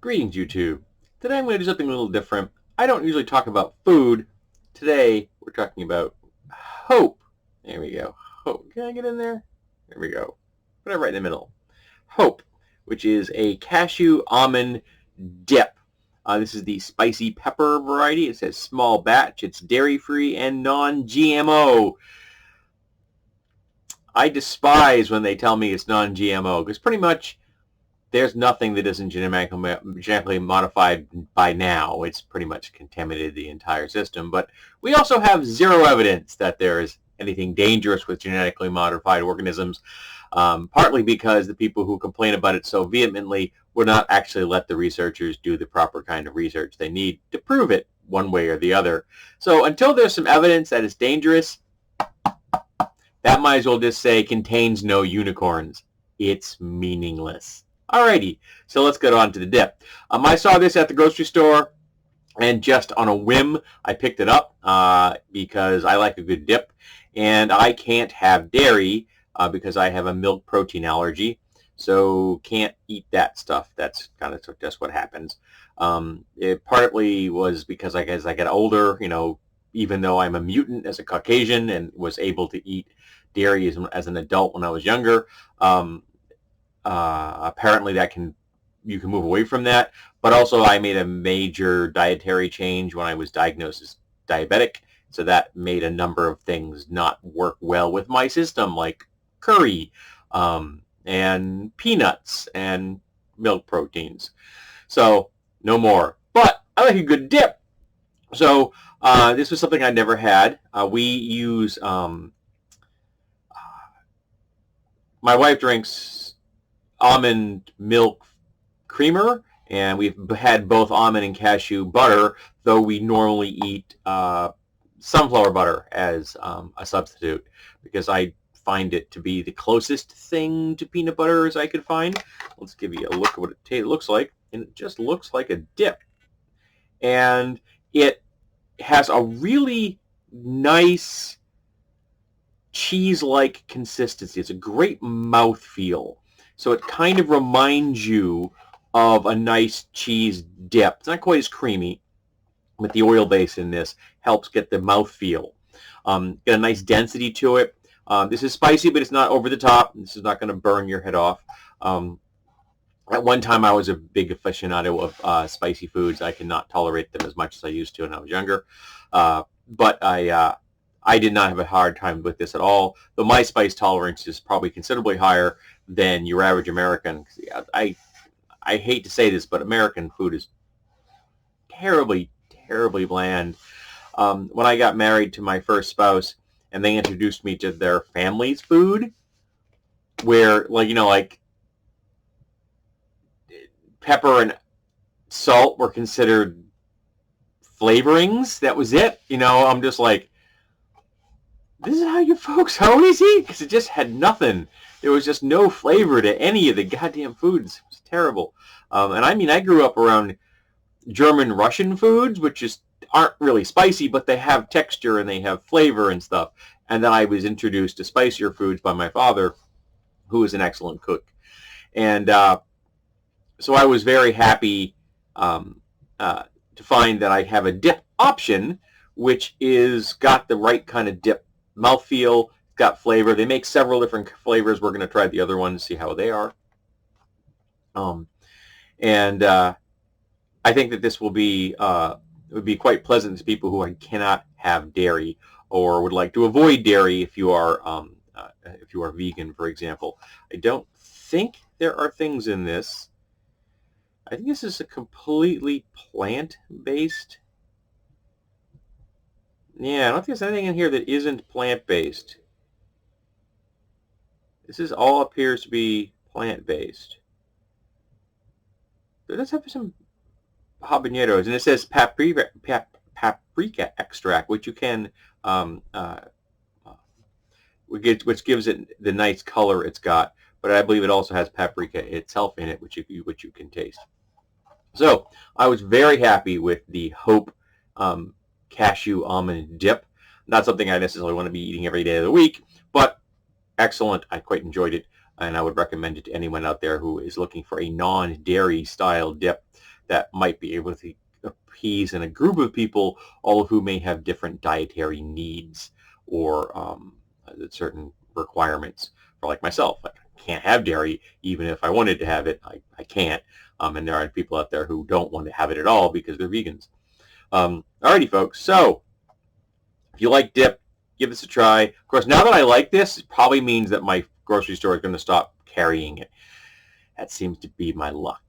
Greetings, YouTube. Today I'm going to do something a little different. I don't usually talk about food. Today we're talking about hope. There we go. Hope. Can I get in there? There we go. Put it right in the middle. Hope, which is a cashew almond dip. This is the spicy pepper variety. It says small batch. It's dairy-free and non-GMO. I despise when they tell me it's non-GMO because pretty much there's nothing that isn't genetically modified by now. It's pretty much contaminated the entire system. But we also have zero evidence that there is anything dangerous with genetically modified organisms, partly because the people who complain about it so vehemently would not actually let the researchers do the proper kind of research they need to prove it one way or the other. So until there's some evidence that it's dangerous, that might as well just say contains no unicorns. It's meaningless. Alrighty, so let's get on to the dip. I saw this at the grocery store, and just on a whim, I picked it up because I like a good dip, and I can't have dairy because I have a milk protein allergy, so can't eat that stuff. That's kind of just what happens. It partly was because as I get older, even though I'm a mutant as a Caucasian and was able to eat dairy as an adult when I was younger, apparently you can move away from that, but also I made a major dietary change when I was diagnosed as diabetic, so that made a number of things not work well with my system, like curry and peanuts and milk proteins. So no more, but I like a good dip. So this was something I never had. We use my wife drinks almond milk creamer, and we've had both almond and cashew butter, though we normally eat sunflower butter as a substitute because I find it to be the closest thing to peanut butter as I could find. Let's give you a look at what it looks like, and it just looks like a dip. And it has a really nice cheese-like consistency. It's a great mouthfeel. So it kind of reminds you of a nice cheese dip. It's not quite as creamy, but the oil base in this helps get the mouthfeel. Get a nice density to it. This is spicy, but it's not over the top. This is not going to burn your head off. At one time, I was a big aficionado of spicy foods. I cannot tolerate them as much as I used to when I was younger. But I did not have a hard time with this at all, though my spice tolerance is probably considerably higher than your average American. I hate to say this, but American food is terribly, terribly bland. When I got married to my first spouse, and they introduced me to their family's food, where, like pepper and salt were considered flavorings. That was it. I'm just like, this is how you folks always eat? Because it just had nothing. There was just no flavor to any of the goddamn foods. It was terrible. And I grew up around German Russian foods, which just aren't really spicy, but they have texture and they have flavor and stuff. And then I was introduced to spicier foods by my father, who is an excellent cook. And so I was very happy to find that I have a dip option, which is got the right kind of dip mouthfeel, got flavor. They make several different flavors. We're going to try the other ones, see how they are. And I think that this will be would be quite pleasant to people who cannot have dairy or would like to avoid dairy if you are vegan, for example. I don't think there are things in this. I think this is a completely plant-based. Yeah, I don't think there's anything in here that isn't plant-based. This all appears to be plant-based. It does have some habaneros, and it says paprika extract, which you can, which gives it the nice color it's got. But I believe it also has paprika itself in it, which you can taste. So I was very happy with the Hope cashew almond dip. Not something I necessarily want to be eating every day of the week, but excellent. I quite enjoyed it, and I would recommend it to anyone out there who is looking for a non-dairy style dip. that might be able to appease in a group of people, all of who may have different dietary needs or certain requirements. For like myself, I can't have dairy even if I wanted to have it. I can't. And there are people out there who don't want to have it at all because they're vegans. Alrighty, folks. So if you like dip, give this a try. Of course, now that I like this, it probably means that my grocery store is going to stop carrying it. That seems to be my luck.